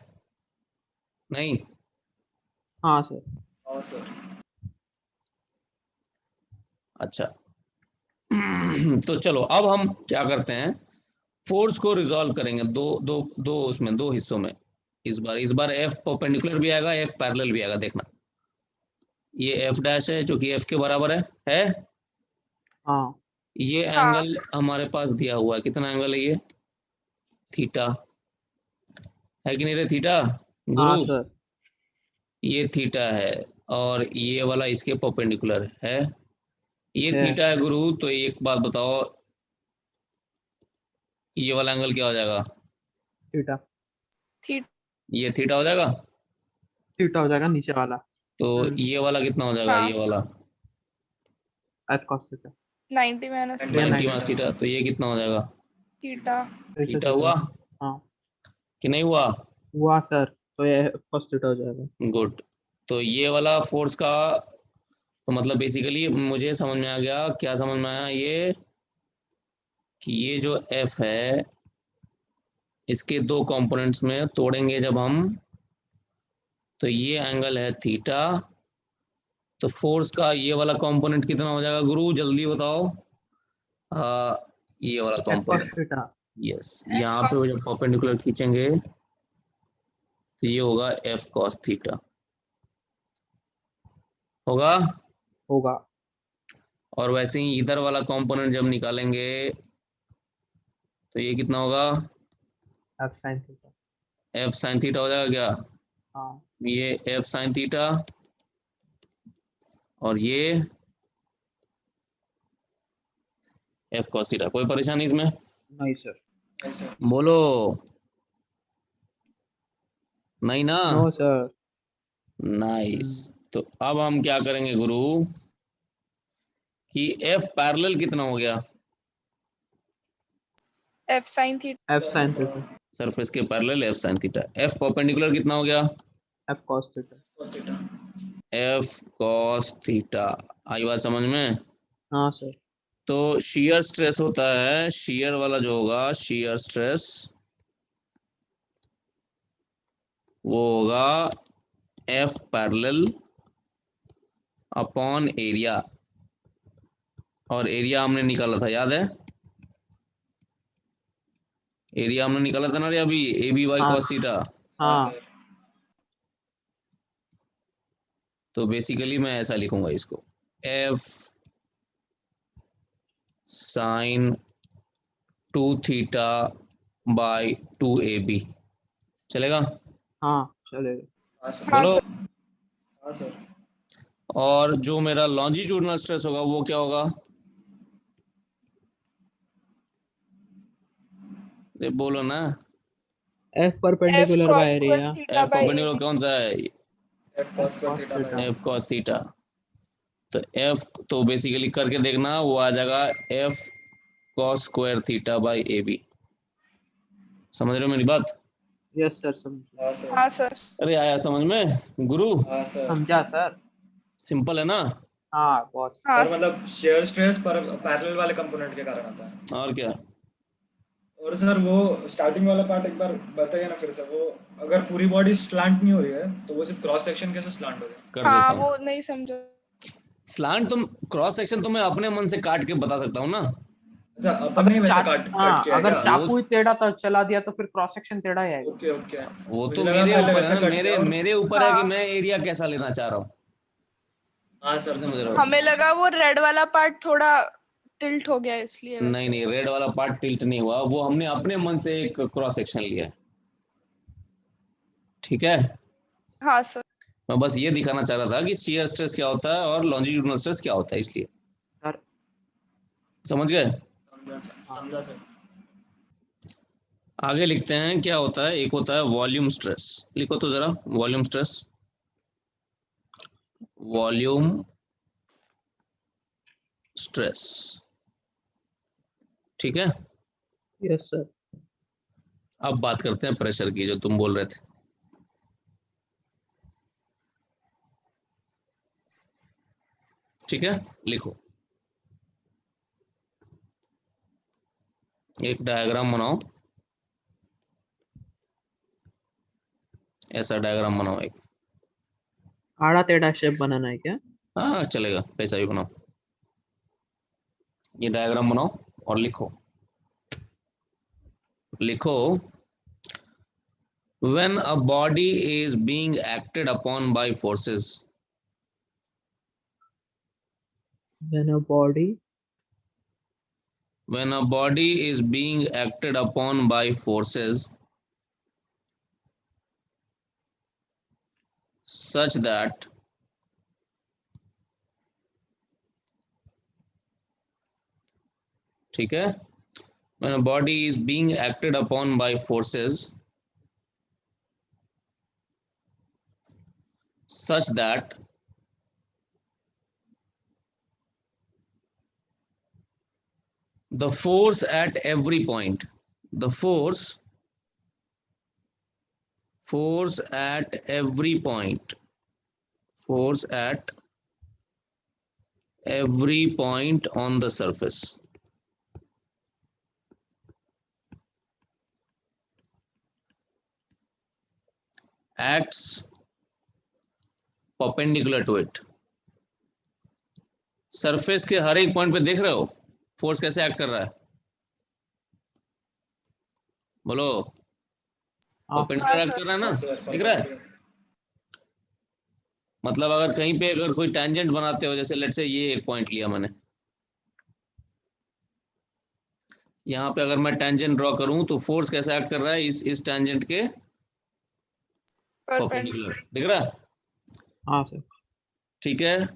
नहीं, हाँ सर। अच्छा। तो चलो अब हम क्या करते हैं, फोर्स को रिजॉल्व करेंगे दो दो दो उसमें, दो हिस्सों में। इस बार एफ परपेंडिकुलर भी आएगा, एफ पैरेलल भी आएगा, देखना। ये एफ डैश है जो कि एफ के बराबर है? हाँ ये हाँ एंगल हमारे पास दिया हुआ है, कितना एंगल है ये? थीटा। है कि नहीं रे थीटा हाँ गुरु? सर। ये थीटा है और ये वाला इसके परपेंडिकुलर है, ये है थीटा है गुरु। तो एक बात बताओ, ये वाला एंगल क्या हो जाएगा? थीटा। थीटा ये थीटा हो जाएगा। थीटा हो जाएगा नीचे वाला। तो ये वाला कितना हो जाएगा? हाँ ये वाला F cos theta. 90 minus Yeah, 90 90 minus theta. तो ये कितना हो जाएगा? थीटा। ऐसे थीटा थीटा। हुआ हाँ कि नहीं हुआ? हुआ सर, तो ये एफ कॉस थीटा हो जाएगा। गुड। तो ये वाला फोर्स का तो मतलब बेसिकली मुझे समझ में आ गया। क्या समझ में आया? ये कि ये जो F है इसके दो कंपोनेंट्स में तोड़ेंगे जब हम, तो ये एंगल है थीटा। तो फोर्स का ये वाला कंपोनेंट कितना हो जाएगा गुरु, जल्दी बताओ? ये वाला F cos component, theta. Yes, F यहाँ पे वो cos जब परपेंडिकुलर खींचेंगे तो ये होगा F cos थीटा होगा। होगा। और वैसे ही इधर वाला कंपोनेंट जब निकालेंगे तो ये कितना होगा? F sine theta. F sin theta हो जाएगा क्या? हाँ। ये F sin थीटा और ये F cos थीटा। कोई परेशानी इसमें? नहीं सर। बोलो नहीं ना? No sir. नाइस। तो अब हम क्या करेंगे गुरु कि F पैरेलल कितना हो गया? F sin theta. F sine theta. Surface के parallel F sin theta. F perpendicular कितना हो गया? F cos theta. F cos theta. आई बात समझ में? हाँ सर। तो शियर स्ट्रेस होता है, शियर वाला जो होगा शियर स्ट्रेस वो होगा F पैरेलल अपॉन एरिया। और एरिया हमने निकाला था, याद है? एरिया हमने निकाला था ना रे अभी, ए बी वाई हाँ कॉस थीटा। हाँ तो बेसिकली मैं ऐसा लिखूंगा इसको, F sine 2 theta by 2 A B. चलेगा? हाँ चलेगा। हाँ बोलो। सर। और जो मेरा लॉन्जिट्यूडनल स्ट्रेस होगा वो क्या होगा? ये बोलो ना। F F perpendicular cos by square area. Theta F by perpendicular AB। कौन सा है? F cos theta. F cos theta. तो F तो बेसिकली करके देखना, वो आ जाएगा F cos square theta by A B. समझ रहे हो मेरी बात? यस सर, समझ। हाँ सर। अरे आया समझ में गुरु? समझा सर। सिंपल है ना? हाँ बहुत। हाँ और मतलब शेयर स्ट्रेस पर पैरेलल वाले कंपोनेंट के कारण आता है। और क्या? और सर वो स्टार्टिंग वाला पार्ट एक बार बताइए ना फिर से। वो अगर पूरी बॉडी स्लांट नहीं हो रही है तो वो सिर्फ क्रॉस सेक्शन कैसे स्लांट हो रही है? कर हाँ देता हूँ। वो नहीं समझा। स्लांट तुम क्रॉस सेक्शन तो मैं अपने मन से काट के बता सकता हूँ ना। अच्छा, अपन ने अगर ही वैसे काट हाँ, किया है अगर क्या? चाकू ही टेढ़ा तो चला दिया तो फिर क्रॉस सेक्शन टेढ़ा ही आएगा। Okay okay. वो मुझे तो लगा मेरे पहले ऊपर है वैसा ना, कट किया और मेरे ऊपर है कि हाँ मैं एरिया कैसा लेना चाह रहा हूँ। हाँ सर समझ रहे हो? हमें लगा वो रेड वाला पार्ट थोड़ा टिल्ट हो गया इसलिए नहीं वैसे। नहीं, रेड वाला पार्ट टिल्ट नहीं हुआ, वो हमने अपने मन से एक क्रॉस सेक्शन लिया है। ठीक है? हाँ सर। मैं बस ये दिखाना चाह रहा था कि शियर स्ट्रेस क्या होता है और लॉन्जिट्यूडनल स्ट्रेस क्या होता है, इसलिए। सर समझ गए? समझा सर, समझा सर। आगे लिखते हैं क्या होता है। एक होता है वॉल्यूम स्ट्रेस। लिखो तो जरा, वॉल्यूम स्ट्रेस। वॉल्यूम स्ट्रेस, ठीक है? Yes sir. अब बात करते हैं प्रेशर की, जो तुम बोल रहे थे। ठीक है, लिखो। एक डायग्राम बनाओ, ऐसा डायग्राम बनाओ एक। आड़ा टेढ़ा शेप बनाना है क्या? हाँ चलेगा, कैसा भी बनाओ। ये डायग्राम बनाओ और लिखो। लिखो, when a body is being acted upon by forces, When a body when a body is being acted upon by forces, such that ठीक है, when a body is being acted upon by forces such that the force at every point, the force at every point, force at every point on the surface acts perpendicular to it. Surface के हर एक point पे देख रहे हो force कैसे act कर रहा है, बोलो। हाँ परपेंडिकुलर हाँ एक्ट सर। कर रहा है ना, हाँ सर, दिख रहा है। मतलब अगर कहीं पे अगर कोई टेंजेंट बनाते हो, जैसे लेट्स से ये एक पॉइंट लिया मैंने, यहाँ पे अगर मैं टेंजेंट ड्रॉ करूं तो फोर्स कैसे एक्ट कर रहा है इस टेंजेंट के परपेंडिकुलर, दिख रहा है। हाँ सर। ठीक है,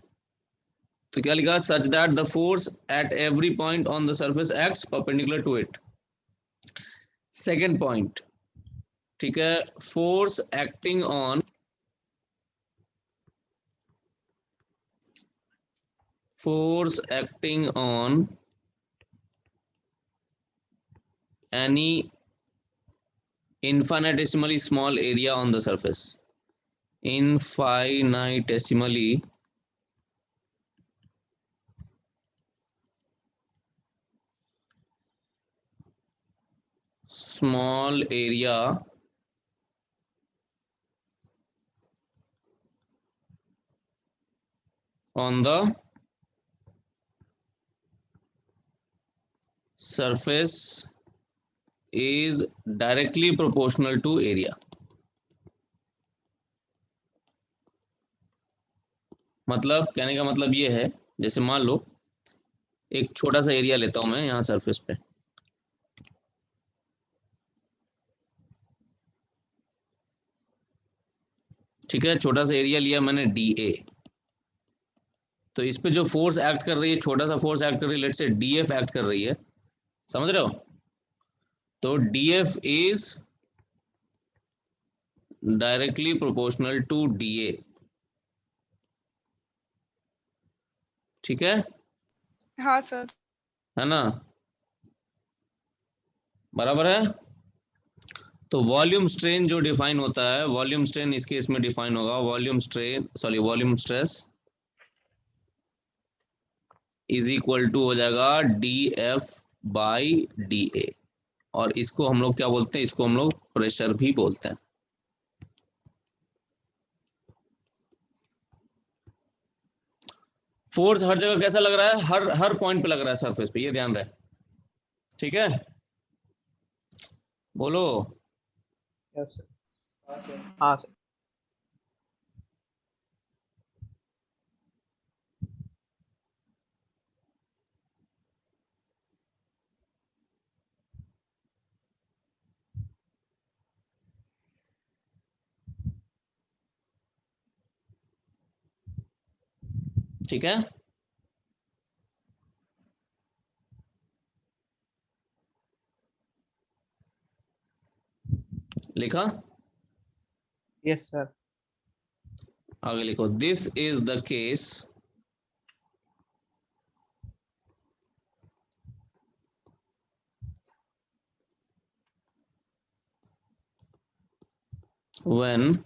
तो क्या लिखा, such that the force at every point on the surface acts perpendicular to it. Second point, ठीक है, force acting on any infinitesimally small area on the surface, infinitesimally small area on the surface is directly proportional to area। मतलब कहने का मतलब ये है, जैसे मान लो एक छोटा सा एरिया लेता हूं मैं यहाँ सरफेस पे, ठीक है, छोटा सा एरिया लिया मैंने DA, तो इस पे जो फोर्स एक्ट कर रही है, छोटा सा फोर्स एक्ट कर रही है, लेट्स से DF एक्ट कर रही है, समझ रहे हो। तो DF is directly proportional to DA, ठीक है हाँ सर। है ना, बराबर है। तो वॉल्यूम स्ट्रेन जो डिफाइन होता है, वॉल्यूम स्ट्रेन इस केस में डिफाइन होगा, volume stress is equal to हो जाएगा DF बाई DA, और इसको हम लोग क्या बोलते हैं, इसको हम लोग प्रेशर भी बोलते हैं। फोर्स हर जगह कैसा लग रहा है, हर पॉइंट पे लग रहा है सरफेस पे, ये ध्यान रहे, ठीक है, बोलो। Yes sir. हाँ सर। हाँ सर। ठीक है, लिखा, यस सर। आगे लिखो, this is the case when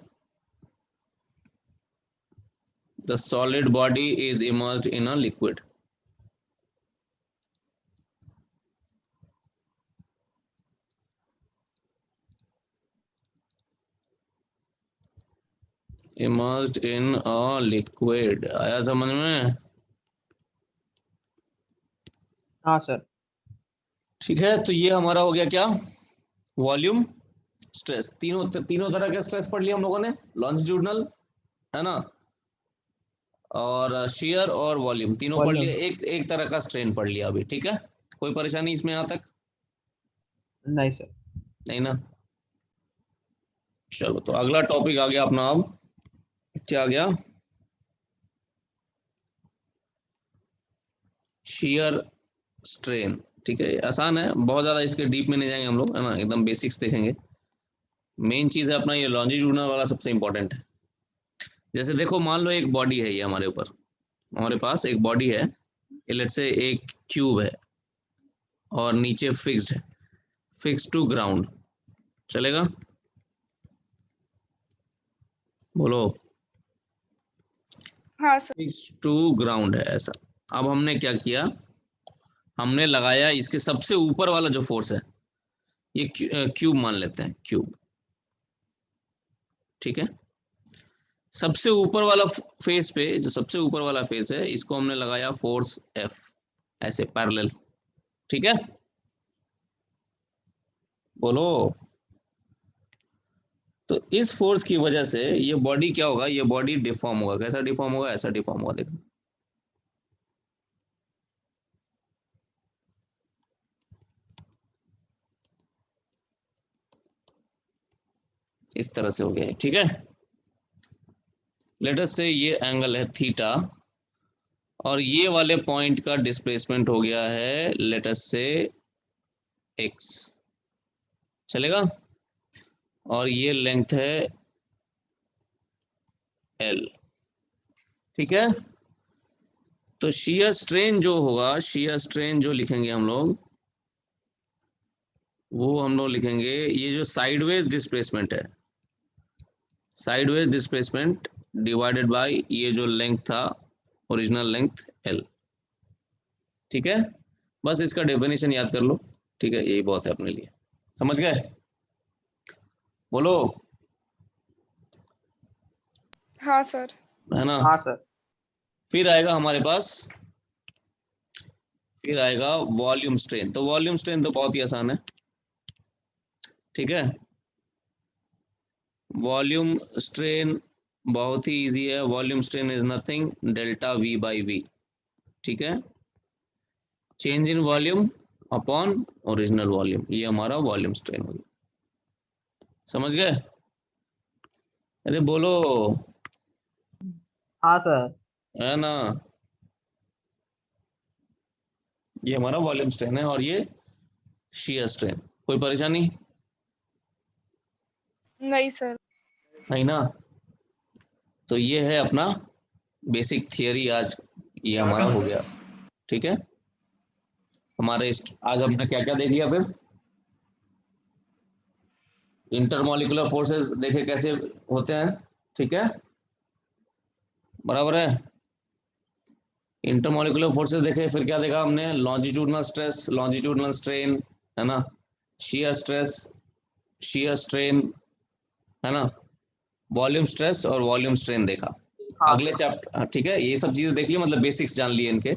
the solid body is immersed in a liquid। immersed in a liquid, आया समझ में। हाँ सर। ठीक है, तो ये हमारा हो गया क्या, वॉल्यूम स्ट्रेस। तीनों तरह के स्ट्रेस पढ़ लिया हम लोगों ने, लॉन्जिट्यूडनल है ना, और शेयर और वॉल्यूम तीनों पढ़ लिए, एक तरह का स्ट्रेन पढ़ लिया अभी, ठीक है। कोई परेशानी इसमें यहाँ तक नहीं सर। नहीं ना। चलो, तो अगला टॉपिक आ गया अपना अब क्या आ गया? shear strain. ठीक है, आसान है, बहुत ज्यादा इसके डीप में नहीं जाएंगे हम लोग, है ना, एकदम बेसिक्स देखेंगे। मेन चीज है अपना ये लॉन्जिट्यूडनल वाला सबसे इंपॉर्टेंट है। जैसे देखो, मान लो एक बॉडी है, ये हमारे ऊपर, हमारे पास एक बॉडी है, लेट्स से एक क्यूब है और नीचे फिक्स्ड है, फिक्स टू ग्राउंड, चलेगा? बोलो। हाँ सर। फिक्स टू ग्राउंड है ऐसा। अब हमने क्या किया, हमने लगाया इसके सबसे ऊपर वाला जो फोर्स है, ये क्यूब मान लेते हैं, क्यूब। ठीक है, सबसे ऊपर वाला फेस पे, जो सबसे ऊपर वाला फेस है, इसको हमने लगाया फोर्स F, ऐसे पैरेलल। ठीक है, बोलो। तो इस फोर्स की वजह से ये बॉडी क्या होगा, ये बॉडी डिफॉर्म होगा। कैसा डिफॉर्म होगा? ऐसा डिफॉर्म होगा, देखो। इस तरह से हो गया है। ठीक है, लेट अस से ये एंगल है थीटा, और ये वाले पॉइंट का डिस्प्लेसमेंट हो गया है लेट अस से x, चलेगा? और ये लेंथ है L। ठीक है, तो शियर स्ट्रेन जो होगा, शियर स्ट्रेन जो लिखेंगे हम लोग, वो हम लोग लिखेंगे, ये जो साइडवेज डिस्प्लेसमेंट है, साइडवेज डिस्प्लेसमेंट डिवाइडेड बाय ये जो लेंथ था, ओरिजिनल लेंथ L। ठीक है, बस इसका डेफिनेशन याद कर लो। ठीक है, यही बहुत है अपने लिए। समझ गए? बोलो। हाँ सर। है ना? हाँ सर। फिर आएगा हमारे पास, फिर आएगा वॉल्यूम स्ट्रेन। तो वॉल्यूम स्ट्रेन तो बहुत ही आसान है। ठीक है, वॉल्यूम स्ट्रेन बहुत ही इजी है। Volume strain is nothing delta V by V। ठीक है, change in volume upon original volume, ये हमारा वॉल्यूम स्ट्रेन होगी। समझ गए? अरे बोलो। हाँ सर। है ना, ये हमारा वॉल्यूम स्ट्रेन है, और ये शियर स्ट्रेन। कोई परेशानी? नहीं सर। नहीं ना? तो ये है अपना बेसिक थियरी, आज ये क्या हमारा कहा हो था? गया। ठीक है, हमारे आज हमने क्या क्या देख लिया? फिर इंटरमॉलिक्यूलर फोर्सेस देखे कैसे होते हैं। ठीक है, बराबर है। इंटरमॉलिक्यूलर फोर्सेस देखे, फिर क्या देखा हमने? लॉन्जिट्यूडनल स्ट्रेस, लॉन्जिट्यूडनल स्ट्रेन, है ना, शियर स्ट्रेस, शियर स्ट्रेन, है ना, वॉल्यूम स्ट्रेस और वॉल्यूम स्ट्रेन देखा। हाँ अगले चैप्टर, ठीक है, ये सब चीजें देख ली, मतलब बेसिक्स जान लिए इनके।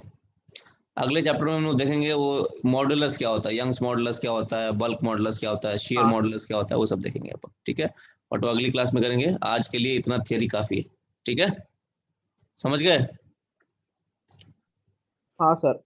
अगले चैप्टर में हम लोग देखेंगे वो मॉडुलस क्या होता है, यंग्स मॉडुलस क्या होता है, बल्क मॉडुलस क्या होता है, शियर हाँ मॉडुलस क्या होता है, वो सब देखेंगे अपन। ठीक है, बट वो अगली क्लास में करेंगे। आज के लिए इतना थियरी काफी है। ठीक है, समझ गए? हाँ सर।